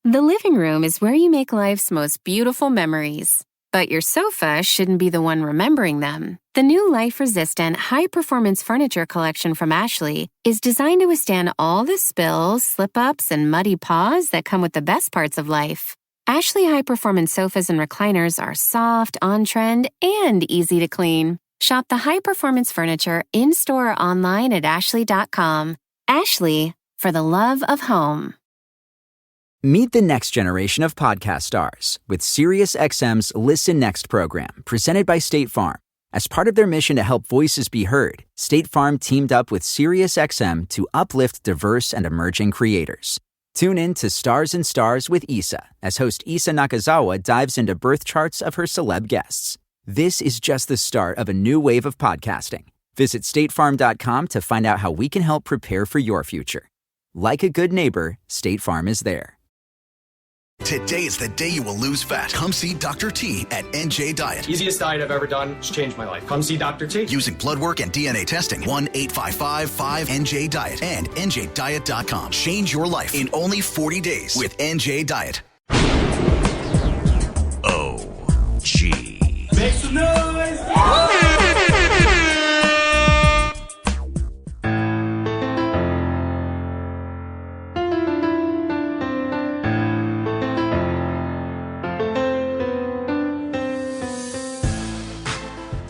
The living room is where you make life's most beautiful memories. But your sofa shouldn't be the one remembering them. The new life-resistant, high-performance furniture collection from Ashley is designed to withstand all the spills, slip-ups, and muddy paws that come with the best parts of life. Ashley high-performance sofas and recliners are soft, on-trend, and easy to clean. Shop the high-performance furniture in-store or online at ashley.com. Ashley, for the love of home. Meet the next generation of podcast stars with SiriusXM's Listen Next program, presented by State Farm. As part of their mission to help voices be heard, State Farm teamed up with SiriusXM to uplift diverse and emerging creators. Tune in to Stars and Stars with Issa, as host Issa Nakazawa dives into birth charts of her celeb guests. This is just the start of a new wave of podcasting. Visit statefarm.com to find out how we can help prepare for your future. Like a good neighbor, State Farm is there. Today is the day you will lose fat. Come see Dr. T at NJ Diet. Easiest diet I've ever done. It's changed my life. Come see Dr. T. Using blood work and DNA testing. 1-855-5NJ-DIET and NJDiet.com. Change your life in only 40 days with NJ Diet. OG. Make some noise!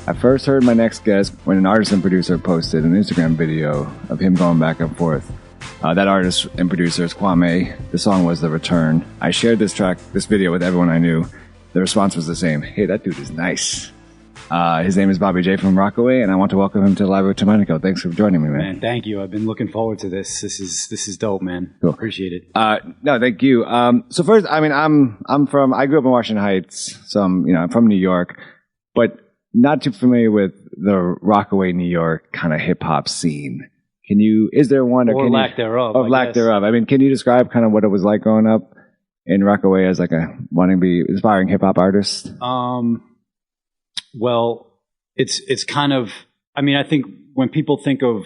I first heard my next guest when an artist and producer posted an Instagram video of him going back and forth. That artist and producer is Kwame. The song was The Return. I shared this video with everyone I knew. The response was the same. Hey, that dude is nice. His name is Bobby J from Rockaway, and I want to welcome him to Live with Domenico. Thanks for joining me, man. Man, thank you. I've been looking forward to this. This is dope, man. Cool. Appreciate it. No, thank you. So first, I mean, I grew up in Washington Heights, so I'm from New York, but not too familiar with the Rockaway, New York kind of hip hop scene. Is there one or lack thereof? Lack thereof. I mean, can you describe kind of what it was like growing up in Rockaway as like wanting to be aspiring hip hop artist? Well, it's kind of, I mean, I think when people think of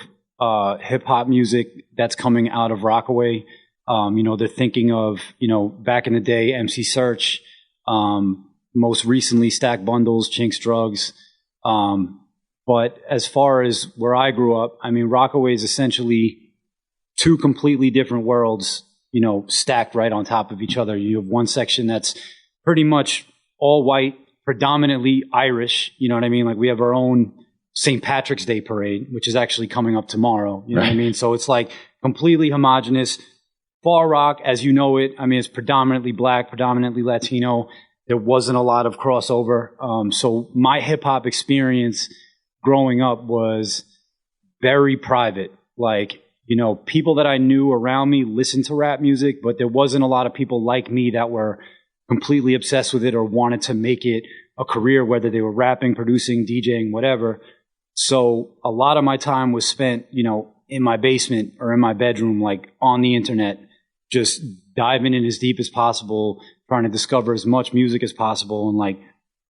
hip hop music that's coming out of Rockaway, they're thinking of, back in the day, MC Search, most recently Stack Bundles, Chinks Drugs. But as far as where I grew up, I mean, Rockaway is essentially two completely different worlds, stacked right on top of each other. You have one section that's pretty much all white, predominantly Irish. You know what I mean? Like we have our own St. Patrick's Day parade, which is actually coming up tomorrow. You know what I mean? So it's like completely homogenous. Far Rock, as you know it, I mean, it's predominantly black, predominantly Latino. There wasn't a lot of crossover. So my hip hop experience growing up was very private. Like, people that I knew around me listened to rap music, but there wasn't a lot of people like me that were completely obsessed with it or wanted to make it a career, whether they were rapping, producing, DJing, whatever. So a lot of my time was spent, in my basement or in my bedroom, like on the internet, just diving in as deep as possible, trying to discover as much music as possible and like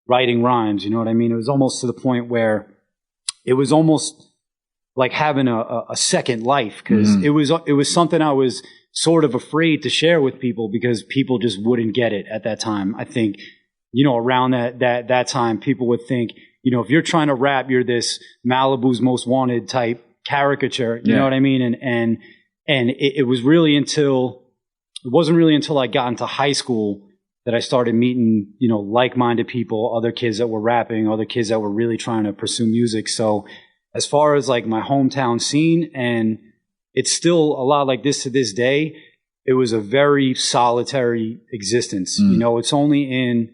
writing rhymes. You know what I mean? It was almost to the point where it was almost like having a second life, because it was something I was sort of afraid to share with people because people just wouldn't get it at that time. I think, around that time, people would think, if you're trying to rap, you're this Malibu's Most Wanted type caricature. You know what I mean? And it wasn't really until I got into high school that I started meeting, like-minded people, other kids that were rapping, other kids that were really trying to pursue music. So as far as like my hometown scene, and it's still a lot like this to this day, it was a very solitary existence. It's only in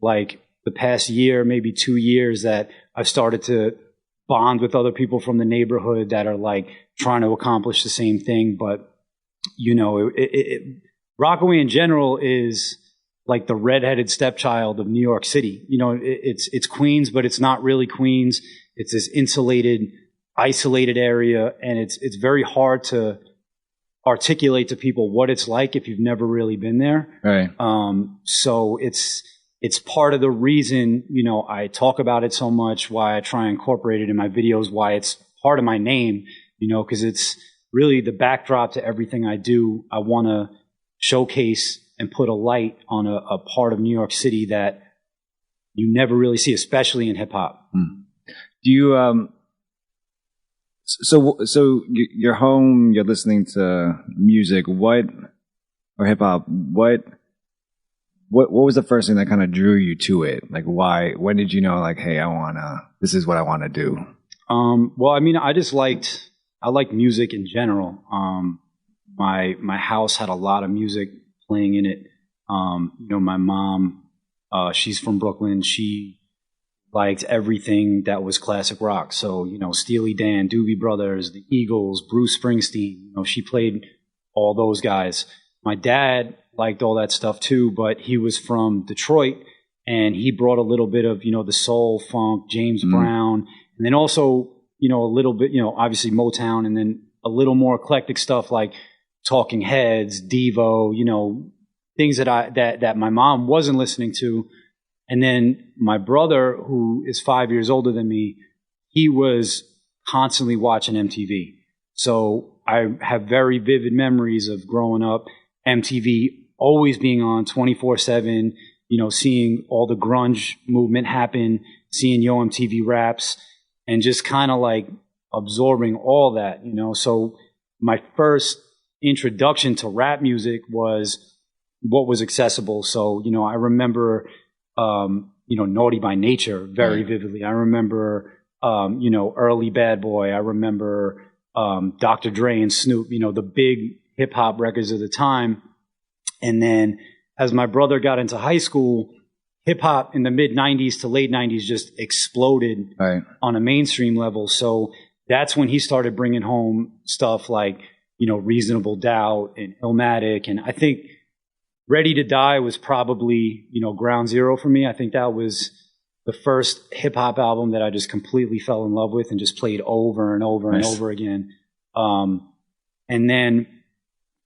like the past year, maybe 2 years, that I've started to bond with other people from the neighborhood that are like trying to accomplish the same thing. But, Rockaway in general is like the redheaded stepchild of New York City. It's Queens, but it's not really Queens. It's this insulated, isolated area, and it's very hard to articulate to people what it's like if you've never really been there. Right. So it's part of the reason, I talk about it so much, why I try and incorporate it in my videos, why it's part of my name, because it's really the backdrop to everything I do. I want to showcase and put a light on a part of New York City that you never really see, especially in hip hop. Do you so you're home, you're listening to music, or hip hop, what was the first thing that kind of drew you to it? Like, when did you know, like, hey, this is what I want to do? Well, I mean, I liked music in general. My house had a lot of music playing in it. My mom, she's from Brooklyn. She liked everything that was classic rock. So, Steely Dan, Doobie Brothers, the Eagles, Bruce Springsteen. She played all those guys. My dad liked all that stuff too, but he was from Detroit, and he brought a little bit of, the soul, funk, James Brown, and then also, a little bit, obviously Motown, and then a little more eclectic stuff like Talking Heads, Devo, things that my mom wasn't listening to. And then my brother, who is 5 years older than me, he was constantly watching MTV. So I have very vivid memories of growing up, MTV always being on 24/7, seeing all the grunge movement happen, seeing Yo MTV Raps, and just kind of like absorbing all that, So my first introduction to rap music was what was accessible. So, I remember, Naughty by Nature very vividly. I remember, early Bad Boy. I remember Dr. Dre and Snoop, the big hip hop records of the time. And then as my brother got into high school, hip hop in the mid 90s to late 90s just exploded on a mainstream level. So that's when he started bringing home stuff like, Reasonable Doubt and Illmatic. And I think Ready to Die was probably, ground zero for me. I think that was the first hip hop album that I just completely fell in love with and just played over and over and over again. And then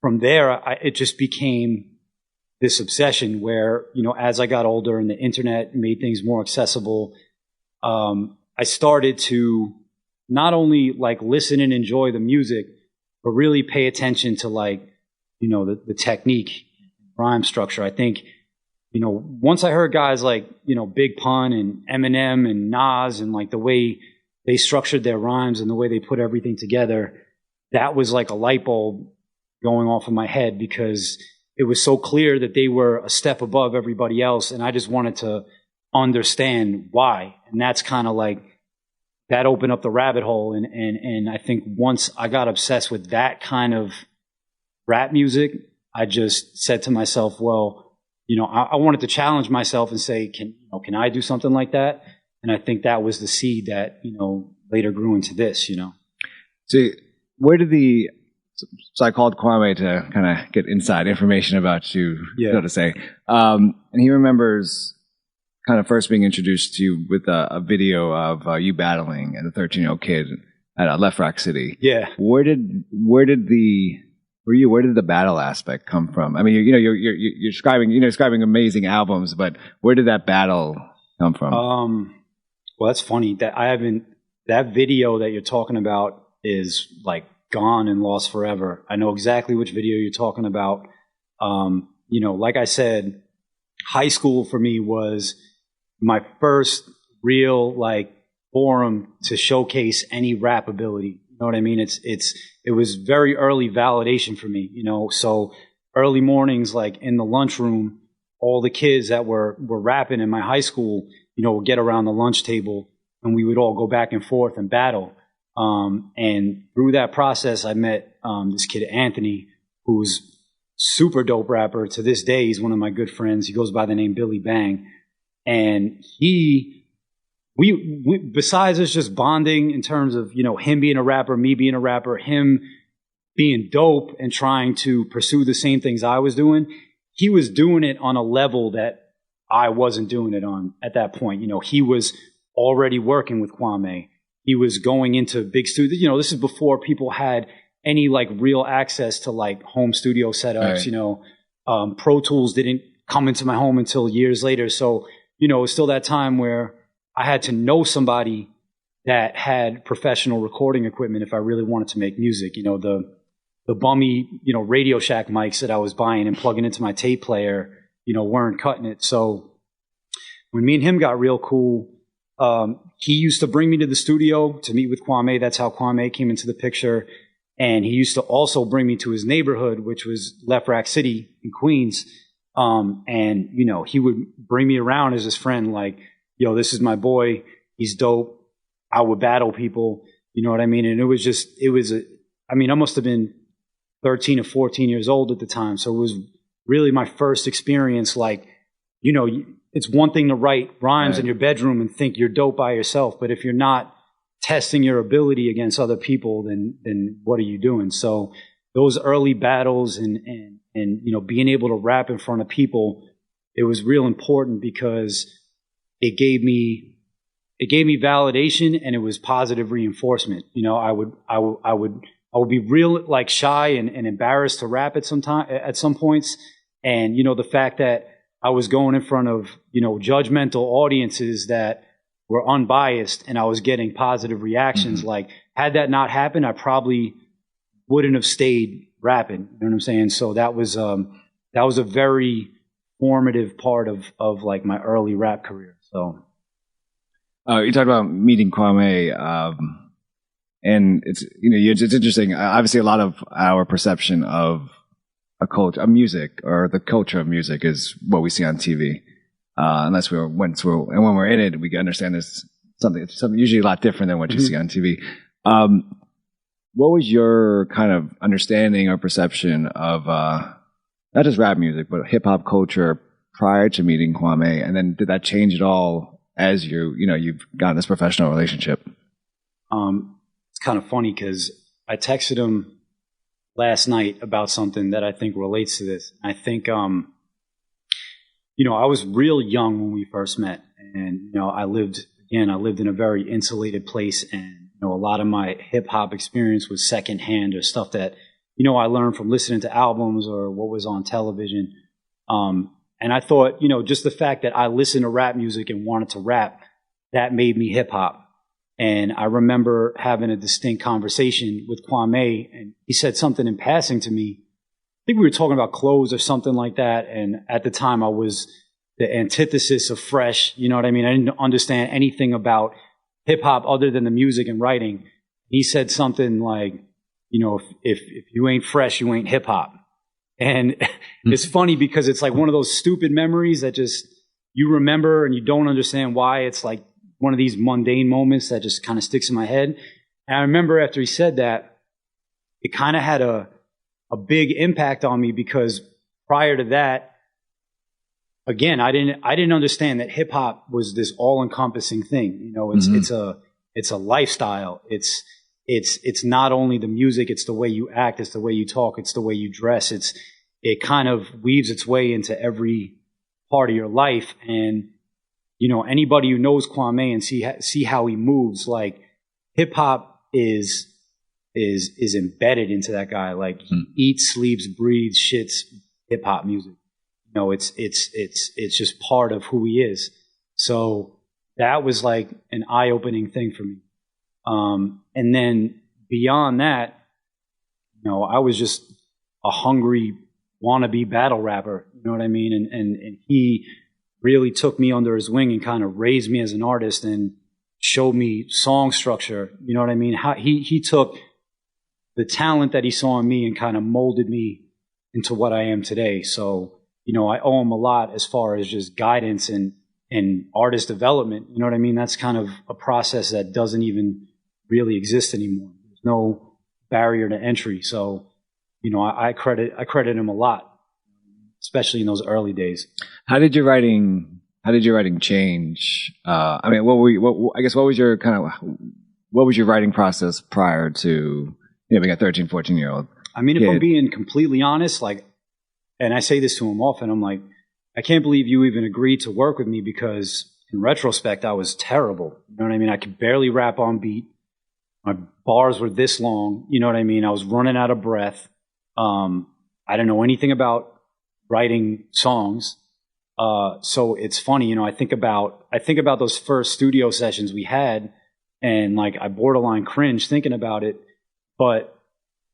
from there, it just became this obsession where, as I got older and the internet made things more accessible, I started to not only like listen and enjoy the music, but really pay attention to like, the technique, rhyme structure. I think, once I heard guys like, Big Pun and Eminem and Nas and like the way they structured their rhymes and the way they put everything together, that was like a light bulb going off in my head because it was so clear that they were a step above everybody else. And I just wanted to understand why. And that's kind of like, that opened up the rabbit hole. And I think once I got obsessed with that kind of rap music, I just said to myself, well, I wanted to challenge myself and say, can I do something like that? And I think that was the seed that, later grew into this, So where did so I called Kwame to kind of get inside information about you, so to say. And he remembers kind of first being introduced to you with a video of you battling as a 13-year-old kid at Left Rock City. Yeah. Where did the battle aspect come from? I mean, you're describing amazing albums, but where did that battle come from? Well, that's funny that video that you're talking about is like gone and lost forever. I know exactly which video you're talking about. Like I said, high school for me was my first real like forum to showcase any rap ability. You know what I mean? It was very early validation for me, so early mornings, like in the lunchroom, all the kids that were rapping in my high school, would get around the lunch table and we would all go back and forth and battle. And through that process, I met this kid, Anthony, who's super dope rapper. To this day, he's one of my good friends. He goes by the name Billy Bang. And we besides us just bonding in terms of, him being a rapper, me being a rapper, him being dope and trying to pursue the same things I was doing, he was doing it on a level that I wasn't doing it on at that point. He was already working with Kwame. He was going into big studios. This is before people had any like real access to like home studio setups. Right. Pro Tools didn't come into my home until years later. So, it was still that time where I had to know somebody that had professional recording equipment if I really wanted to make music. The bummy, Radio Shack mics that I was buying and plugging into my tape player, weren't cutting it. So when me and him got real cool, he used to bring me to the studio to meet with Kwame. That's how Kwame came into the picture. And he used to also bring me to his neighborhood, which was Left Rack City in Queens. And, he would bring me around as his friend, like, yo, this is my boy. He's dope. I would battle people. You know what I mean? And I must have been 13 or 14 years old at the time. So it was really my first experience. Like, it's one thing to write rhymes in your bedroom and think you're dope by yourself. But if you're not testing your ability against other people, then what are you doing? So those early battles and being able to rap in front of people, it was real important because it gave me validation and it was positive reinforcement. I would be real like shy and embarrassed to rap at some points. And, the fact that I was going in front of, judgmental audiences that were unbiased and I was getting positive reactions. Mm-hmm. Like, had that not happened, I probably wouldn't have stayed rapping. You know what I'm saying? So that was a very formative part of like my early rap career. So. You talked about meeting Kwame, and it's interesting. Obviously, a lot of our perception of of music or the culture of music is what we see on TV. When we're in it, we can understand there's something usually a lot different than what you see on TV. What was your kind of understanding or perception of not just rap music, but hip hop culture prior to meeting Kwame? And then did that change at all as you've gotten this professional relationship? It's kind of funny because I texted him last night about something that I think relates to this. I think, I was real young when we first met, and, I lived in a very insulated place, and, a lot of my hip hop experience was secondhand or stuff that, I learned from listening to albums or what was on television. And I thought, just the fact that I listened to rap music and wanted to rap, that made me hip hop. And I remember having a distinct conversation with Kwame, and he said something in passing to me. I think we were talking about clothes or something like that. And at the time I was the antithesis of fresh. You know what I mean? I didn't understand anything about hip hop other than the music and writing. He said something like, if you ain't fresh, you ain't hip hop. And it's funny because it's like one of those stupid memories that just you remember and you don't understand why. It's like one of these mundane moments that just kind of sticks in my head. And I remember after he said that, it kind of had a big impact on me because prior to that, again, I didn't understand that hip hop was this all encompassing thing. It's a lifestyle. It's not only the music, it's the way you act, it's the way you talk, it's the way you dress. It kind of weaves its way into every part of your life. And, anybody who knows Kwame and see how he moves, like hip hop is embedded into that guy. Like he eats, sleeps, breathes, shits hip hop music. It's just part of who he is. So that was like an eye-opening thing for me. And then beyond that, I was just a hungry wannabe battle rapper. You know what I mean? And he really took me under his wing and kind of raised me as an artist and showed me song structure. You know what I mean? How he took the talent that he saw in me and kind of molded me into what I am today. So, I owe him a lot as far as just guidance and artist development. You know what I mean? That's kind of a process that doesn't even really exist anymore. There's no barrier to entry. So, I credit him a lot, especially in those early days. How did your writing change? What was your writing process prior to being a 13, 14-year-old? I mean, if I'm being completely honest, and I say this to him often, I'm like, I can't believe you even agreed to work with me because in retrospect, I was terrible. You know what I mean? I could barely rap on beat. My bars were this long. You know what I mean? I was running out of breath. I didn't know anything about writing songs. So it's funny, I think about those first studio sessions we had and I borderline cringe thinking about it. But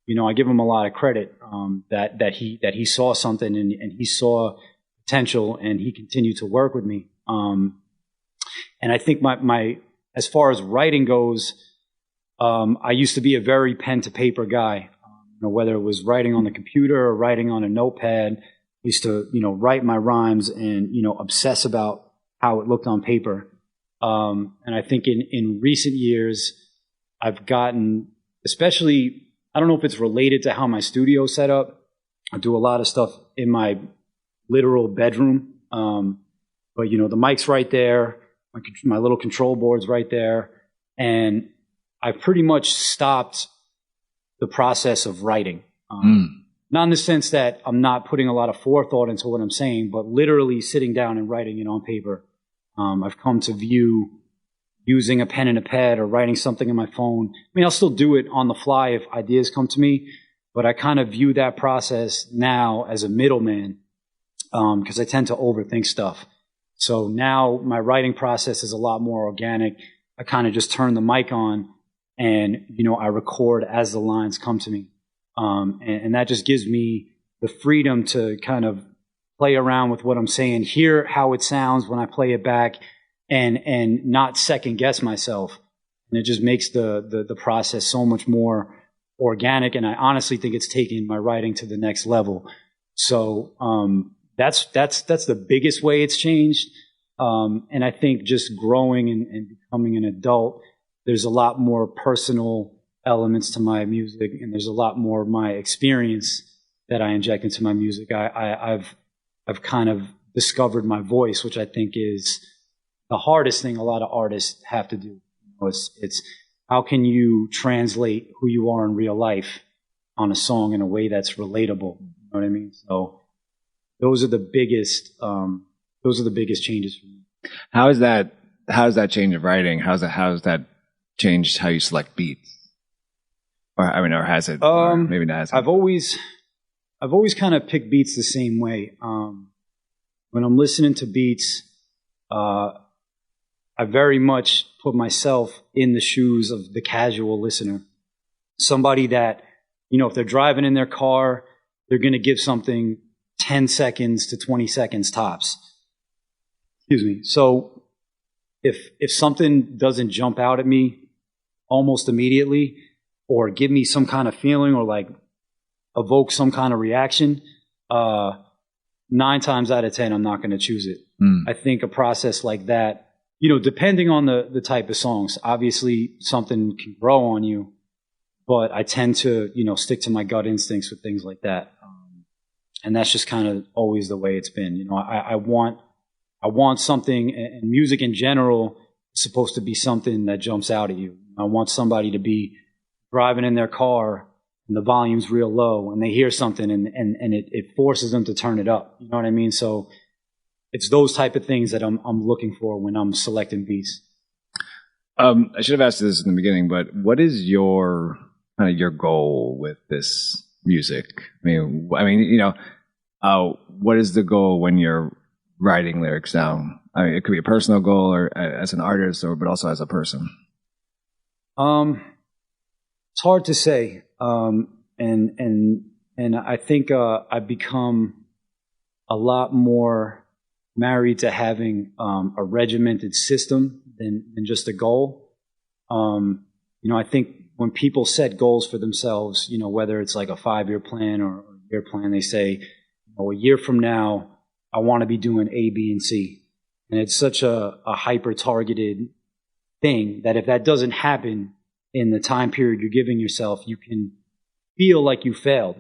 I give him a lot of credit that he saw something and he saw potential and he continued to work with me. And I think my as far as writing goes, I used to be a very pen to paper guy. Whether it was writing on the computer or writing on a notepad, I used to write my rhymes and obsess about how it looked on paper. And I think in recent years, I've gotten, especially, I don't know if it's related to how my studio set up. I do a lot of stuff in my literal bedroom. But the mic's right there. My little control board's right there. And I've pretty much stopped the process of writing. Not in the sense that I'm not putting a lot of forethought into what I'm saying, but literally sitting down and writing it on paper. I've come to view using a pen and a pad or writing something in my phone. I mean, I'll still do it on the fly if ideas come to me, but I kind of view that process now as a middleman because I tend to overthink stuff. So now my writing process is a lot more organic. I kind of just turn the mic on and, I record as the lines come to me. And that just gives me the freedom to kind of play around with what I'm saying, hear how it sounds when I play it back and not second guess myself. And it just makes the process so much more organic. And I honestly think it's taking my writing to the next level. So, that's the biggest way it's changed. And I think just growing and becoming an adult, there's a lot more personal elements to my music, and there's a lot more of my experience that I inject into my music. I've kind of discovered my voice, which I think is the hardest thing a lot of artists have to do. It's how can you translate who you are in real life on a song in a way that's relatable? You know what I mean? So those are the biggest changes for me. How is that change of writing? How's that changed how you select beats? Or has it? Or maybe not. I've always kind of picked beats the same way. When I'm listening to beats, I very much put myself in the shoes of the casual listener. Somebody that, if they're driving in their car, they're going to give something 10 seconds to 20 seconds tops. Excuse me. So if something doesn't jump out at me almost immediately or give me some kind of feeling or like evoke some kind of reaction, 9 times out of 10, I'm not going to choose it. I think a process like that, depending on the type of songs, obviously something can grow on you, but I tend to, stick to my gut instincts with things like that. And that's just kind of always the way it's been. I want something, and music in general is supposed to be something that jumps out at you. I want somebody to be driving in their car and the volume's real low and they hear something and it forces them to turn it up. You know what I mean? So it's those type of things that I'm looking for when I'm selecting beats. I should have asked you this in the beginning, but what is your goal with this music? I mean, what is the goal when you're writing lyrics down? I mean, it could be a personal goal or as an artist but also as a person. It's hard to say. And I think, I've become a lot more married to having, a regimented system than just a goal. I think when people set goals for themselves, whether it's like a 5-year plan or a year plan, they say, a year from now, I want to be doing A, B, and C. And it's such a hyper-targeted thing that if that doesn't happen in the time period you're giving yourself, you can feel like you failed.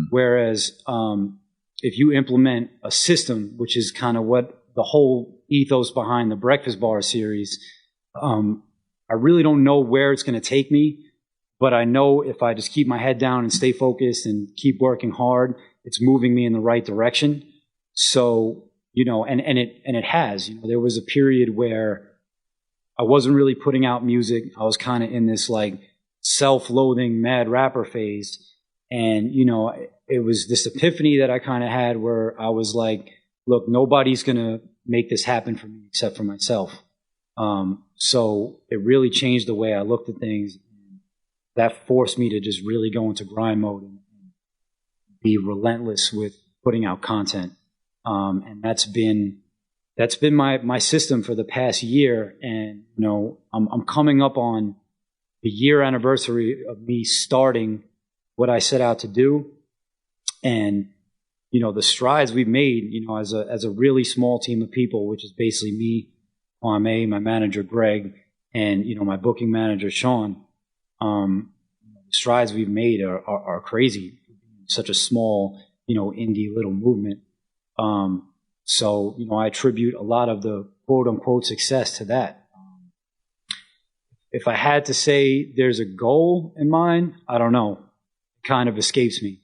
Whereas if you implement a system, which is kind of what the whole ethos behind the Breakfast Bar series, I really don't know where it's going to take me, but I know if I just keep my head down and stay focused and keep working hard, it's moving me in the right direction. So, and it has, there was a period where I wasn't really putting out music. I was kind of in this like self-loathing mad rapper phase. And, it was this epiphany that I kind of had where I was like, look, nobody's going to make this happen for me except for myself. So it really changed the way I looked at things. that forced me to just really go into grind mode and be relentless with putting out content. And that's been my system for the past year. And, you know, I'm coming up on the year anniversary of me starting what I set out to do. And, you know, the strides we've made, you know, as a really small team of people, which is basically me, Kwame, my manager, Greg, and, you know, my booking manager, Sean, the strides we've made are crazy. Such a small, you know, indie little movement. So, you know, I attribute a lot of the quote unquote success to that. If I had to say there's a goal in mind, I don't know. It kind of escapes me.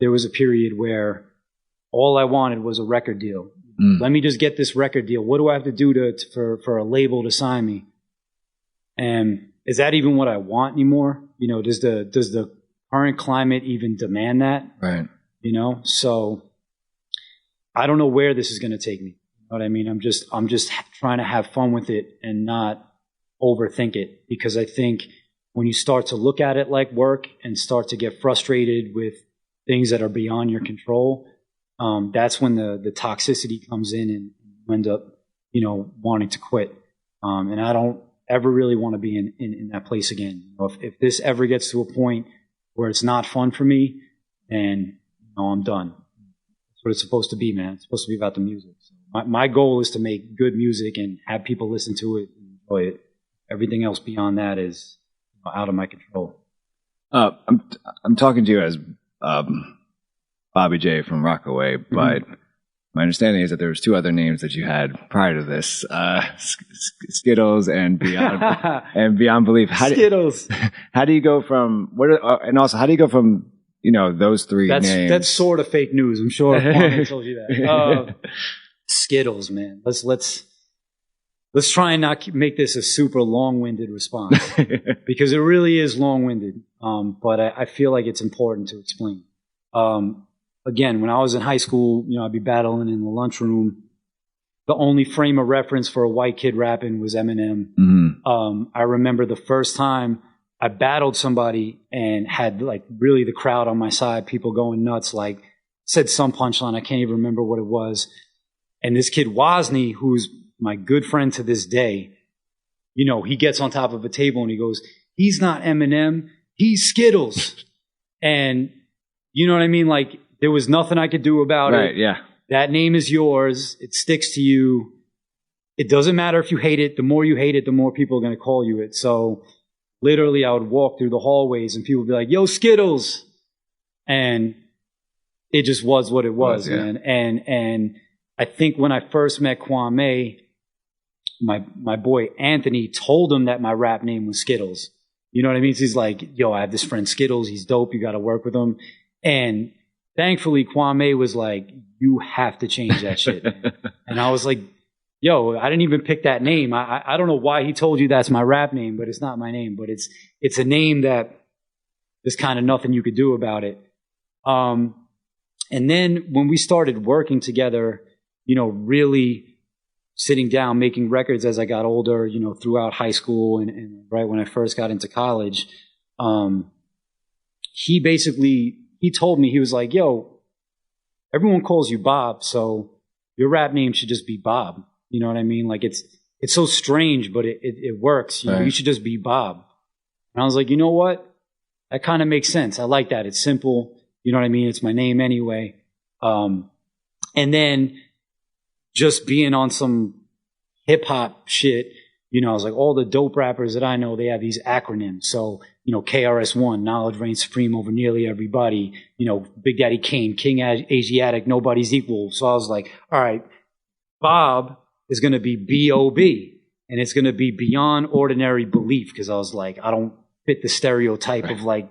There was a period where all I wanted was a record deal. Let me just get this record deal. What do I have to do for a label to sign me? And is that even what I want anymore? You know, does the current climate even demand that? Right. You know, so I don't know where this is going to take me. You know what I mean? I'm just trying to have fun with it and not overthink it, because I think when you start to look at it like work and start to get frustrated with things that are beyond your control, that's when the toxicity comes in and you end up, you know, wanting to quit. And I don't ever really want to be in that place again. You know, if this ever gets to a point where it's not fun for me, then, you know, I'm done. That's what it's supposed to be, man. It's supposed to be about the music. So my goal is to make good music and have people listen to it and enjoy it. Everything else beyond that is, you know, out of my control. I'm talking to you as Bobby J from Rockaway, but my understanding is that there was two other names that you had prior to this, Skittles and Beyond Belief. Skittles. How do you go from and also how do you go from, you know, those three names? That's sort of fake news. I'm sure Kwame told you that. Skittles, man. Let's try and not make this a super long-winded response, because it really is long-winded. But I feel like it's important to explain. Again, when I was in high school, you know, I'd be battling in the lunchroom. The only frame of reference for a white kid rapping was Eminem. I remember the first time I battled somebody and had like really the crowd on my side, people going nuts, like said some punchline. I can't even remember what it was. And this kid Wozni, who's my good friend to this day, you know, he gets on top of a table and he goes, "He's not Eminem, he's Skittles." And you know what I mean? Like, there was nothing I could do about it. Right, yeah. That name is yours. It sticks to you. It doesn't matter if you hate it. The more you hate it, the more people are going to call you it. So literally I would walk through the hallways and people would be like, "Yo, Skittles." And it just was what it was, man. And I think when I first met Kwame, my boy Anthony told him that my rap name was Skittles. You know what I mean? So he's like, "Yo, I have this friend Skittles. He's dope. You got to work with him." And thankfully, Kwame was like, "You have to change that shit." And I was like, "Yo, I didn't even pick that name. I don't know why he told you that's my rap name, but it's not my name. But it's a name that there's kind of nothing you could do about it." And then when we started working together, you know, really sitting down, making records as I got older, you know, throughout high school and right when I first got into college, he told me, he was like, "Yo, everyone calls you Bob, so your rap name should just be Bob." You know what I mean? Like, it's so strange, but it works. You know, you should just be Bob. And I was like, you know what? That kind of makes sense. I like that. It's simple. You know what I mean? It's my name anyway. And then just being on some hip hop shit, you know, I was like, all the dope rappers that I know, they have these acronyms. So, you know, KRS-One, knowledge reigns supreme over nearly everybody. You know, Big Daddy Kane, King Asiatic, nobody's equal. So I was like, all right, Bob is going to be B.O.B. and it's going to be beyond ordinary belief. Because I was like, I don't fit the stereotype of like,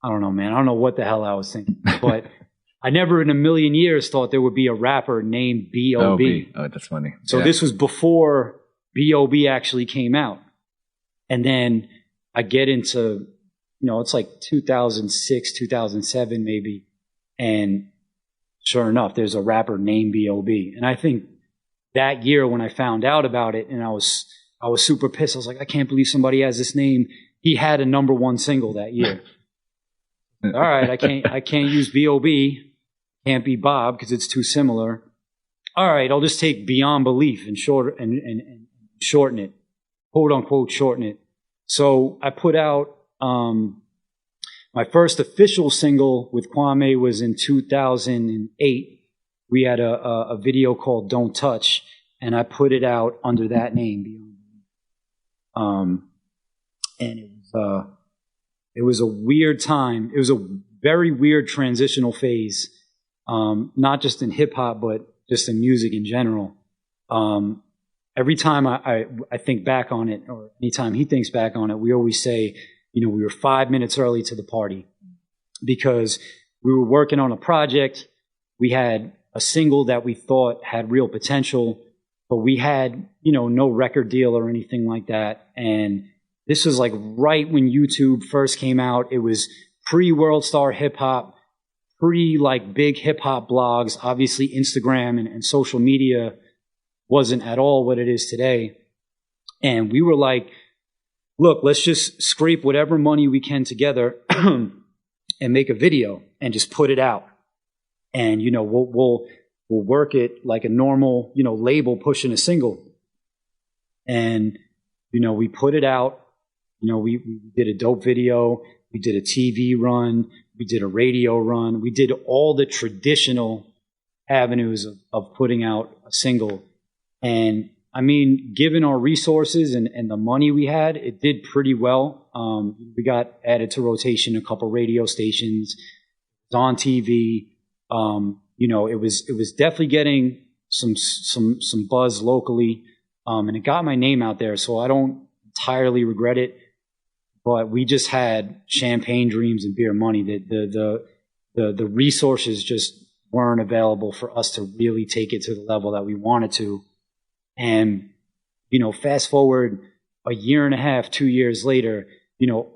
I don't know, man. I don't know what the hell I was thinking. But I never in a million years thought there would be a rapper named B.O.B. Oh, that's funny. So this was before B.O.B. actually came out. And then I get into, you know, it's like 2006, 2007 maybe. And sure enough, there's a rapper named B.O.B. And I think that year when I found out about it and I was super pissed. I was like, I can't believe somebody has this name he had a #1 single that year. All right, I can't use B.O.B. Can't be Bob because it's too similar. All right, I'll just take Beyond Belief and shorten it, quote unquote, shorten it. So I put out my first official single with Kwame was in 2008. We had a video called "Don't Touch," and I put it out under that name, Beyond Belief. And it was a weird time. It was a very weird transitional phase, not just in hip hop, but just in music in general. Every time I think back on it, or anytime he thinks back on it, we always say, we were 5 minutes early to the party because we were working on a project. We had a single that we thought had real potential, but we had, no record deal or anything like that. And this was like right when YouTube first came out. It was pre-World Star Hip Hop, pre-like big hip hop blogs. Obviously, Instagram and social media wasn't at all what it is today. And we were like, look, let's just scrape whatever money we can together and make a video and just put it out. And, we'll work it like a normal, label pushing a single. And, we put it out. We did a dope video. We did a TV run. We did a radio run. We did all the traditional avenues of putting out a single. And I mean, given our resources and the money we had, it did pretty well. We got added to rotation a couple radio stations. It was on TV. It was definitely getting some buzz locally. And it got my name out there. So I don't entirely regret it. But we just had champagne dreams and beer money. The resources just weren't available for us to really take it to the level that we wanted to. And, fast forward a year and a half, 2 years later,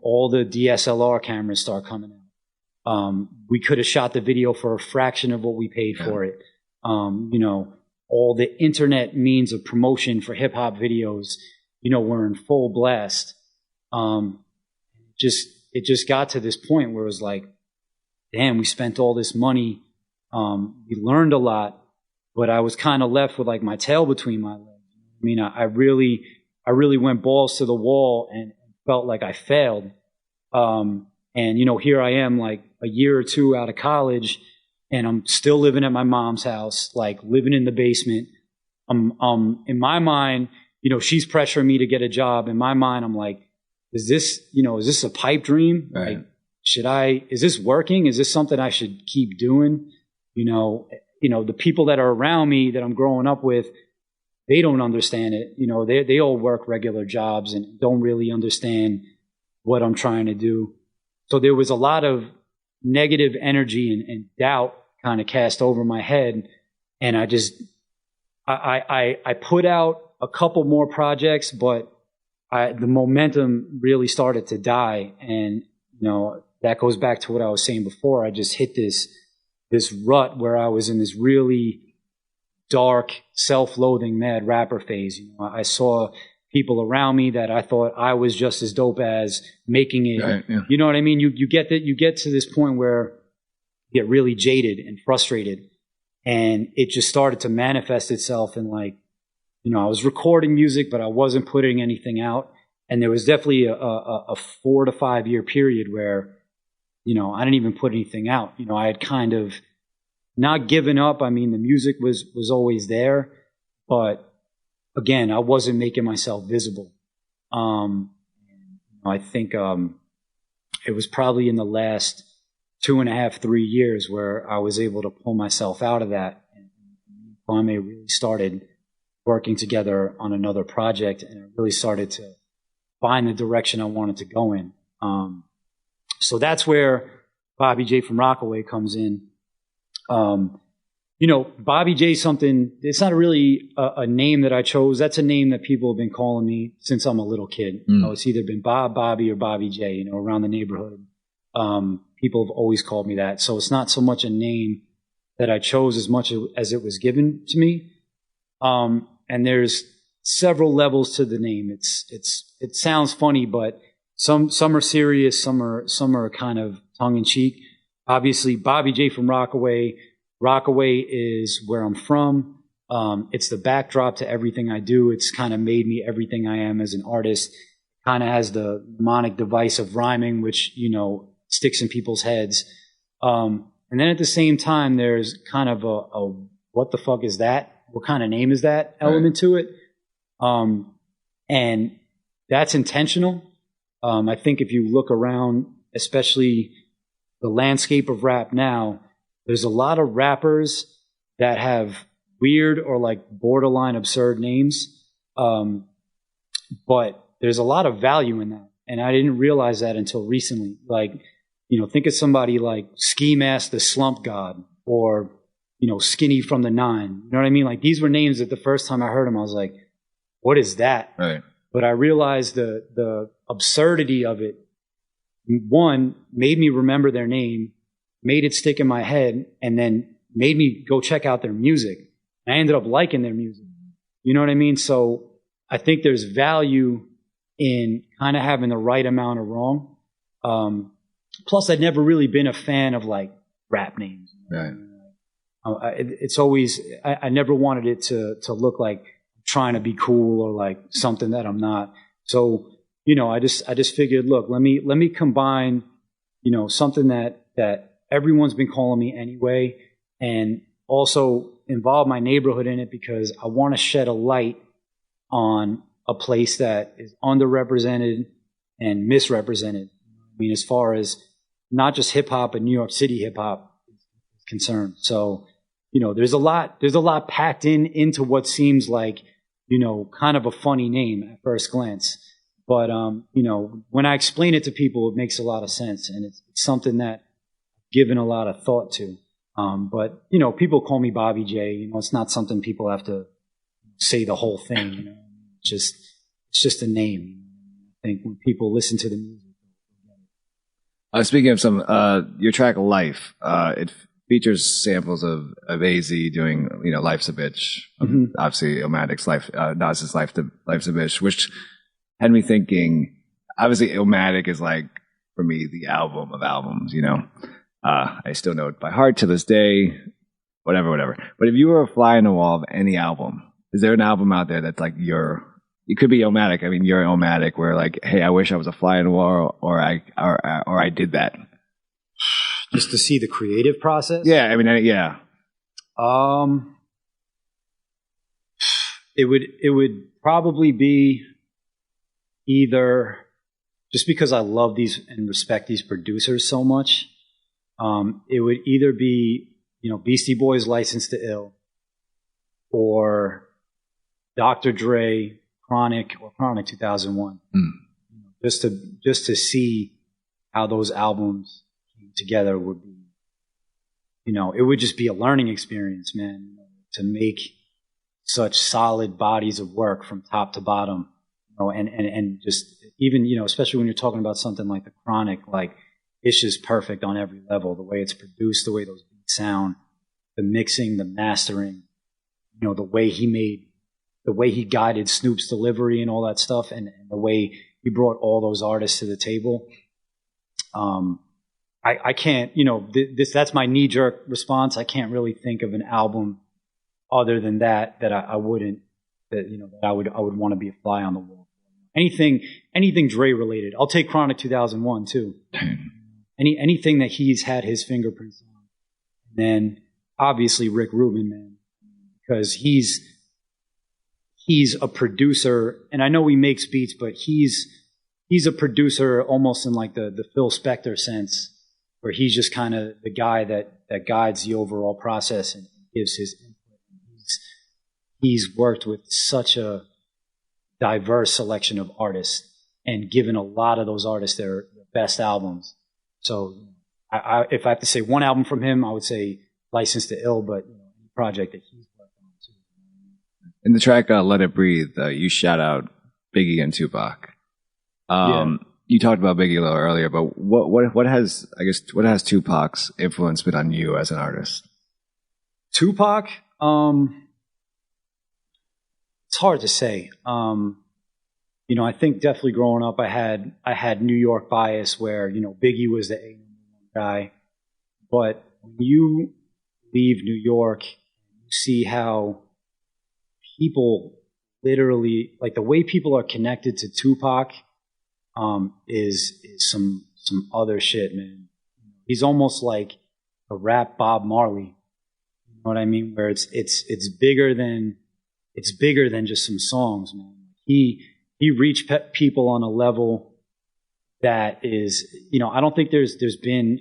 all the DSLR cameras start coming out. We could have shot the video for a fraction of what we paid for it. All the internet means of promotion for hip hop videos, were in full blast. It just got to this point where it was like, damn, we spent all this money. We learned a lot, but I was kind of left with like my tail between my legs. I mean, I really went balls to the wall and felt like I failed. And, here I am like a year or two out of college and I'm still living at my mom's house, like living in the basement. In my mind, she's pressuring me to get a job. In my mind, I'm like, is this a pipe dream? Right. Like, is this working? Is this something I should keep doing? The people that are around me that I'm growing up with, they don't understand it. They all work regular jobs and don't really understand what I'm trying to do. So there was a lot of negative energy and doubt kind of cast over my head. And I put out a couple more projects, but the momentum really started to die. And, that goes back to what I was saying before. I just hit this rut where I was in this really dark, self-loathing, mad rapper phase. I saw people around me that I thought I was just as dope as making it. Right, yeah. You know what I mean? You get to this point where you get really jaded and frustrated. And it just started to manifest itself in like, I was recording music, but I wasn't putting anything out. And there was definitely a 4 to 5 year period where, I didn't even put anything out. I had kind of not given up. I mean, the music was always there, but again, I wasn't making myself visible. I think it was probably in the last 2.5, 3 years where I was able to pull myself out of that. And Kwame really started working together on another project, and I really started to find the direction I wanted to go in. So that's where Bobby J from Rockaway comes in. Bobby J something, it's not really a name that I chose. That's a name that people have been calling me since I'm a little kid. It's either been Bob, Bobby, or Bobby J, around the neighborhood. People have always called me that. So it's not so much a name that I chose as much as it was given to me. And there's several levels to the name. It sounds funny, but Some are serious, some are kind of tongue in cheek. Obviously, Bobby J from Rockaway. Rockaway is where I'm from. It's the backdrop to everything I do. It's kind of made me everything I am as an artist. Kind of has the mnemonic device of rhyming, which, you know, sticks in people's heads. And then at the same time, there's kind of a what the fuck is that? What kind of name is that element to it? And that's intentional. I think if you look around, especially the landscape of rap now, there's a lot of rappers that have weird or like borderline absurd names. But there's a lot of value in that. And I didn't realize that until recently. Like, you know, think of somebody like Ski Mask the Slump God, or, you know, Skinny from the Nine. You know what I mean? Like, these were names that the first time I heard them, I was like, what is that? Right. But I realized the absurdity of it, one, made me remember their name, made it stick in my head, and then made me go check out their music. And I ended up liking their music. You know what I mean? So I think there's value in kind of having the right amount of wrong. Plus, I'd never really been a fan of like rap names. Right. It's always, I never wanted it to look like trying to be cool or like something that I'm not. So, you know, I just figured, look, let me combine, you know, something that everyone's been calling me anyway, and also involve my neighborhood in it, because I want to shed a light on a place that is underrepresented and misrepresented. I mean, as far as not just hip hop, but New York City hip hop is concerned. So, you know, there's a lot packed into what seems like, you know, kind of a funny name at first glance. But, you know, when I explain it to people, it makes a lot of sense. And it's something that I've given a lot of thought to. But, you know, people call me Bobby J. You know, it's not something people have to say the whole thing. You know, it's just a name. I think when people listen to the music. Speaking of some, your track Life, it features samples of AZ doing, you know, Life's a Bitch. Obviously, Illmatic's Life, Nas's Life's a Bitch, which had me thinking, obviously, Illmatic is like, for me, the album of albums, you know. I still know it by heart to this day, whatever. But if you were a fly on the wall of any album, is there an album out there that's like it could be Illmatic. I mean, you're Illmatic, where like, hey, I wish I was a fly on the wall, or I did that. Just to see the creative process? Yeah, I mean, yeah. It would probably be either, just because I love these and respect these producers so much, it would either be, you know, Beastie Boys' License to Ill, or Dr. Dre, Chronic 2001. Just to see how those albums came together would be, you know, it would just be a learning experience, man, to make such solid bodies of work from top to bottom, you know, and just even, you know, especially when you're talking about something like the Chronic, like, it's just perfect on every level. The way it's produced, the way those beats sound, the mixing, the mastering, you know, the way he guided Snoop's delivery and all that stuff, and the way he brought all those artists to the table. I can't, you know, that's my knee-jerk response. I can't really think of an album other than that I would want to be a fly on the wall. Anything Dre related. I'll take Chronic 2001 too. Anything that he's had his fingerprints on. And then obviously Rick Rubin, man, because he's a producer, and I know he makes beats, but he's a producer almost in like the Phil Spector sense, where he's just kind of the guy that guides the overall process and gives his input. He's worked with such a diverse selection of artists and given a lot of those artists their best albums. So if I have to say one album from him, I would say License to Ill, but, you know, any project that he's worked on too. In the track Let It Breathe, you shout out Biggie and Tupac. You talked about Biggie a little earlier, but what has Tupac's influence been on you as an artist? I think definitely growing up, I had New York bias where, Biggie was the A guy. But when you leave New York, you see how people literally, like the way people are connected to Tupac, is some other shit, man. He's almost like a rap Bob Marley. You know what I mean? Where it's bigger than just some songs, man. He reached people on a level that is, I don't think there's been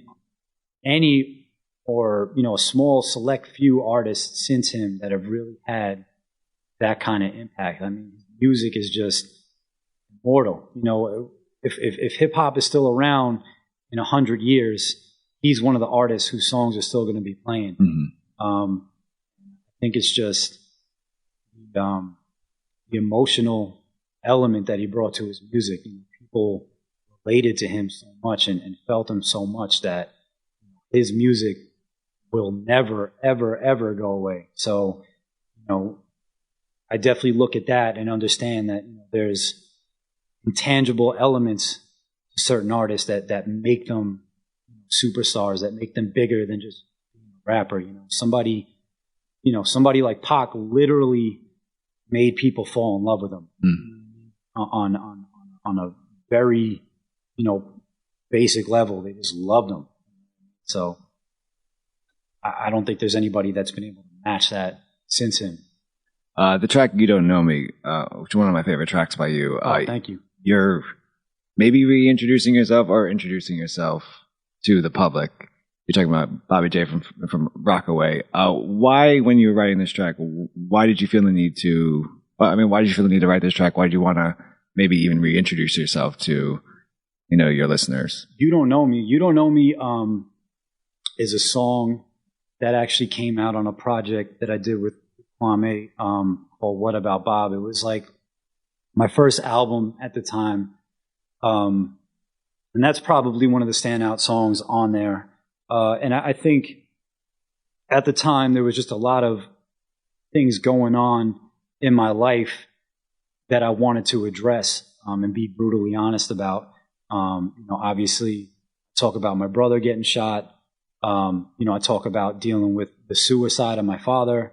any, or a small select few artists since him that have really had that kind of impact. I mean, music is just immortal. If hip hop is still around in 100 years, he's one of the artists whose songs are still going to be playing. I think it's just the emotional element that he brought to his music. People related to him so much and felt him so much that his music will never, ever, ever go away. So, I definitely look at that and understand that there's intangible elements to certain artists that make them superstars, that make them bigger than just being a rapper. Somebody like Pac literally made people fall in love with him on a very, basic level. They just loved him. So I don't think there's anybody that's been able to match that since him. The track "You Don't Know Me," which is one of my favorite tracks by you. Thank you. You're maybe reintroducing yourself or introducing yourself to the public. You're talking about Bobby J from Rockaway. Why, when you were writing this track, why did you feel the need to? Why did you feel the need to write this track? Why did you want to maybe even reintroduce yourself to, your listeners? You Don't Know Me. You Don't Know Me is a song that actually came out on a project that I did with Kwame called What About Bob. It was like my first album at the time. And that's probably one of the standout songs on there. And I think at the time there was just a lot of things going on in my life that I wanted to address and be brutally honest about. Obviously talk about my brother getting shot. I talk about dealing with the suicide of my father.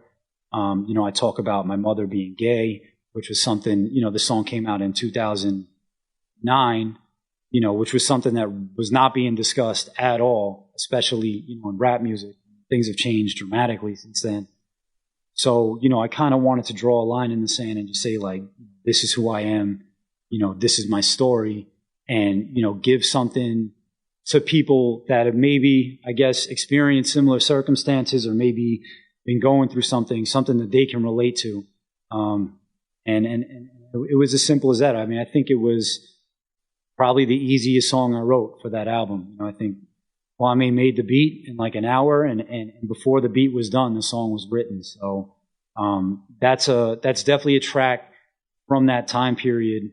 I talk about my mother being gay, which was something, the song came out in 2009, which was something that was not being discussed at all, especially, in rap music. Things have changed dramatically since then. So, I kind of wanted to draw a line in the sand and just say, like, this is who I am, this is my story, and, give something to people that have maybe, I guess, experienced similar circumstances or maybe been going through something that they can relate to. And it was as simple as that. I mean, I think it was probably the easiest song I wrote for that album. I think Kwame made the beat in like an hour, and before the beat was done, the song was written. So that's definitely a track from that time period.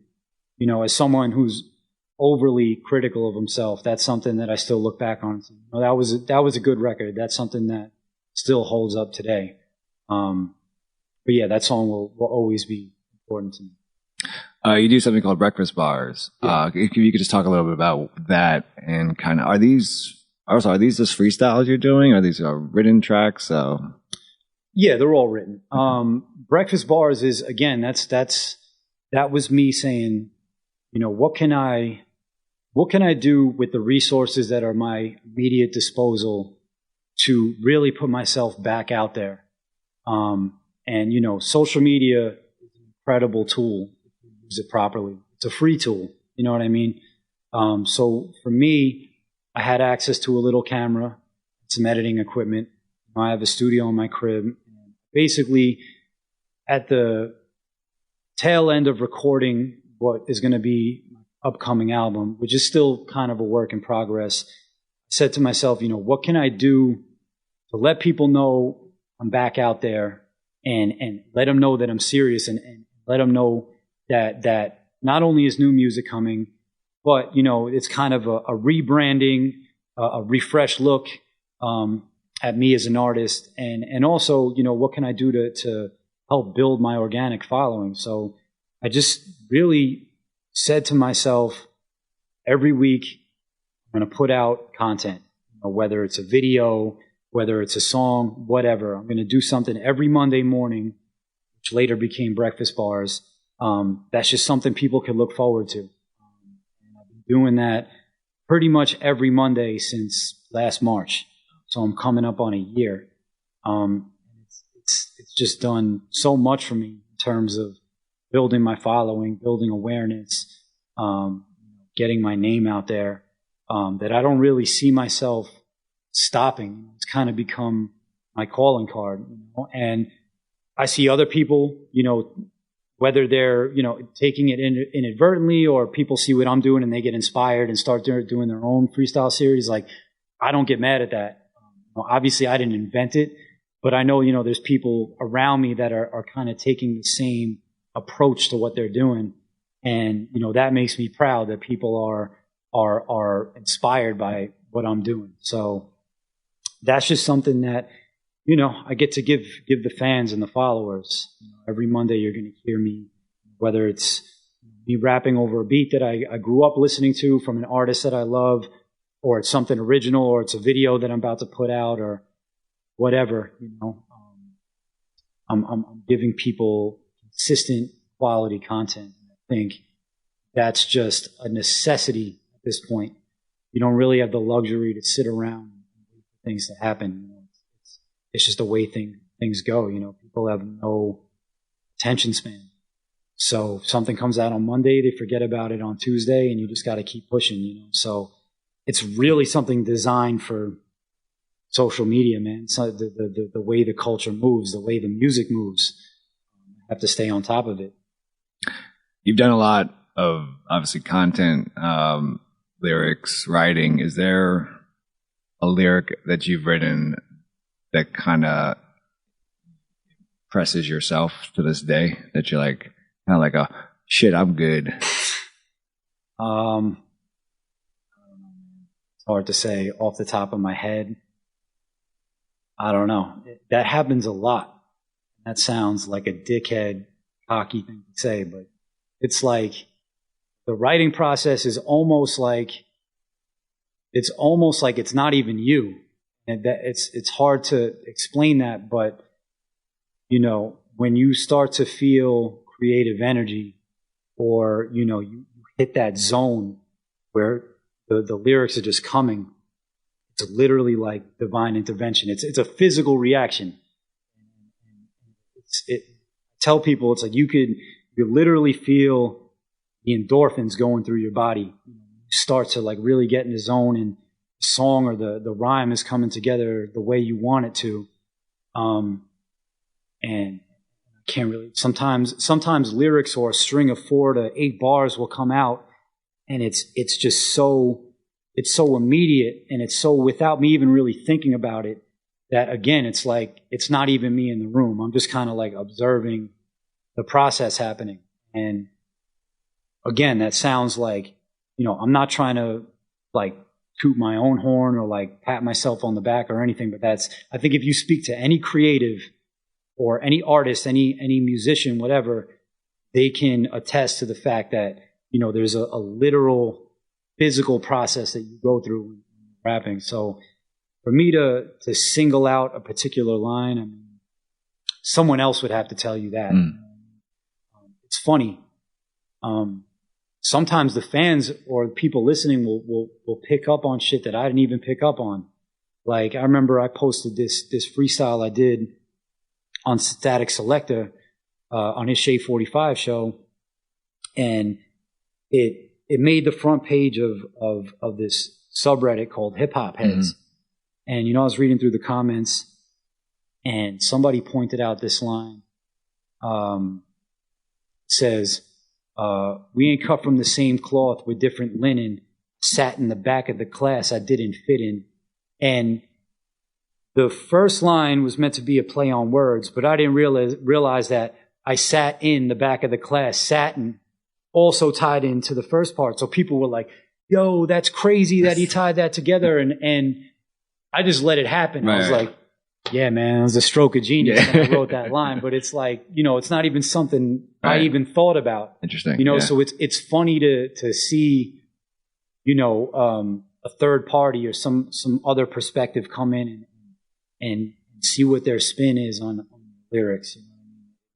As someone who's overly critical of himself, that's something that I still look back on and say, that was a good record. That's something that still holds up today. But yeah, that song will always be important to me. You do something called breakfast bars. Yeah. If you could just talk a little bit about that and kind of, are these just freestyles you're doing? Are these written tracks? Yeah, they're all written. Breakfast bars is, again, that was me saying, what can I do with the resources that are my immediate disposal to really put myself back out there? And social media is an incredible tool if you use it properly. It's a free tool. You know what I mean? So for me, I had access to a little camera, some editing equipment. I have a studio in my crib. Basically, at the tail end of recording what is going to be my upcoming album, which is still kind of a work in progress, I said to myself, what can I do to let people know I'm back out there and let them know that I'm serious and let them know that not only is new music coming, but, it's kind of a rebranding, a refreshed look at me as an artist. And also, what can I do to help build my organic following? So I just really said to myself, every week I'm going to put out content, whether it's a video, whether it's a song, whatever. I'm going to do something every Monday morning, which later became Breakfast Bars. That's just something people can look forward to. And I've been doing that pretty much every Monday since last March. So I'm coming up on a year. It's just done so much for me in terms of building my following, building awareness, getting my name out there, that I don't really see myself stopping. It's kind of become my calling card, and I see other people, whether they're, taking it inadvertently, or people see what I'm doing and they get inspired and start doing their own freestyle series. Like, I don't get mad at that. Obviously I didn't invent it, but I know, there's people around me that are kind of taking the same approach to what they're doing. And, that makes me proud that people are inspired by what I'm doing. So that's just something that, I get to give the fans and the followers. Every Monday you're going to hear me, whether it's me rapping over a beat that I grew up listening to from an artist that I love, or it's something original, or it's a video that I'm about to put out, or whatever. I'm giving people consistent quality content. I think that's just a necessity at this point. You don't really have the luxury to sit around and wait for things to happen. It's just the way things go. People have no attention span. So if something comes out on Monday, they forget about it on Tuesday, and you just got to keep pushing, So it's really something designed for social media, man. So the way the culture moves, the way the music moves, I have to stay on top of it. You've done a lot of, obviously, content, lyrics, writing. Is there a lyric that you've written that kind of presses yourself to this day, that you're like, kind of like, oh, shit, I'm good? I don't know. It's hard to say off the top of my head. I don't know. That happens a lot. That sounds like a dickhead, cocky thing to say, but it's like the writing process is almost like it's not even you. And that it's hard to explain that, but when you start to feel creative energy, or you hit that zone where the lyrics are just coming, it's literally like divine intervention. It's a physical reaction. I tell people, it's like you literally feel the endorphins going through your body. You start to like really get in the zone, and the song or the rhyme is coming together the way you want it to. And I can't really, sometimes lyrics or a string of 4 to 8 bars will come out, and it's just so immediate, and it's so without me even really thinking about it, that again, it's like, it's not even me in the room. I'm just kind of like observing the process happening. And again, that sounds like, I'm not trying to like toot my own horn or like pat myself on the back or anything, but I think if you speak to any creative or any artist, any musician, whatever, they can attest to the fact that, there's a literal physical process that you go through when you're rapping. So for me to single out a particular line, I mean, someone else would have to tell you that. It's funny. Sometimes the fans or people listening will pick up on shit that I didn't even pick up on. Like, I remember I posted this freestyle I did on Static Selector on his Shade 45 show, and it made the front page of this subreddit called Hip Hop Heads. And I was reading through the comments, and somebody pointed out this line. Says, we ain't cut from the same cloth with different linen, sat in the back of the class I didn't fit in. And the first line was meant to be a play on words, but I didn't realize that I sat in the back of the class, satin, also tied into the first part. So people were like, yo, that's crazy that he tied that together. And I just let it happen. Right. I was like, Yeah, man, it was a stroke of genius when I wrote that line. But it's like, it's not even something I even thought about. Interesting. So it's funny to see, a third party or some other perspective come in and see what their spin is on lyrics.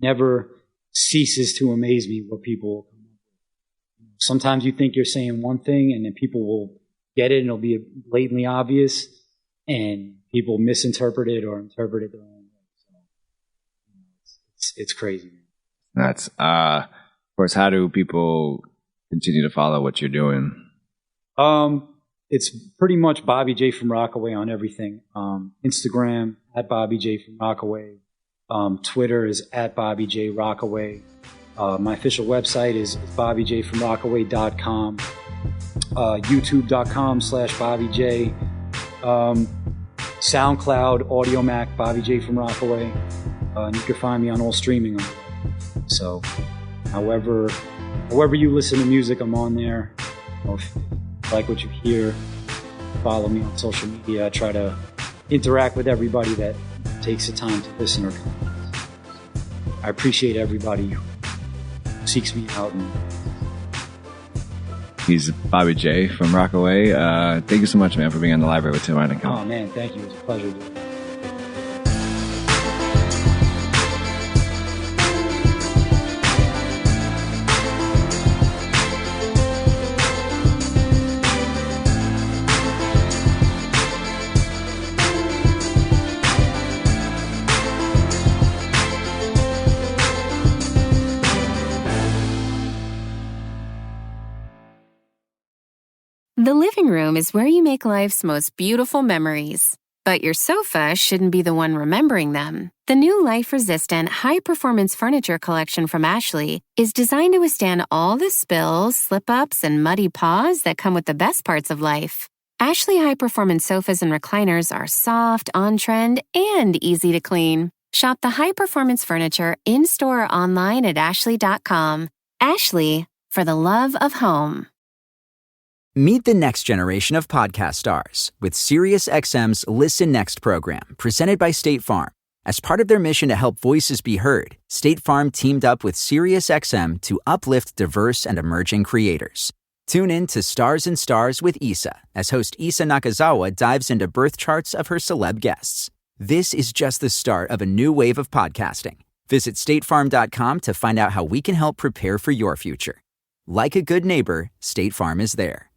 Never ceases to amaze me what people come up with. Sometimes you think you're saying one thing and then people will get it and it'll be blatantly obvious, and people misinterpret it or interpret it their own way. So it's crazy. That's of course, how do people continue to follow what you're doing? It's pretty much Bobby J from Rockaway on everything. Instagram at Bobby J from Rockaway. Twitter is at Bobby J Rockaway. My official website is bobbyjfromrockaway.com. YouTube.com/BobbyJ. SoundCloud, AudioMac, Bobby J from Rockaway. And you can find me on all streaming. So, however you listen to music, I'm on there. If you like what you hear, follow me on social media. I try to interact with everybody that takes the time to listen or comment. I appreciate everybody who seeks me out. He's Bobby J from Rockaway. Thank you so much, man, for being on the library with Tim Ryan. Oh, man, thank you. It was a pleasure. The living room is where you make life's most beautiful memories. But your sofa shouldn't be the one remembering them. The new life-resistant, high-performance furniture collection from Ashley is designed to withstand all the spills, slip-ups, and muddy paws that come with the best parts of life. Ashley high-performance sofas and recliners are soft, on-trend, and easy to clean. Shop the high-performance furniture in-store or online at ashley.com. Ashley, for the love of home. Meet the next generation of podcast stars with SiriusXM's Listen Next program, presented by State Farm. As part of their mission to help voices be heard, State Farm teamed up with SiriusXM to uplift diverse and emerging creators. Tune in to Stars and Stars with Issa, as host Issa Nakazawa dives into birth charts of her celeb guests. This is just the start of a new wave of podcasting. Visit statefarm.com to find out how we can help prepare for your future. Like a good neighbor, State Farm is there.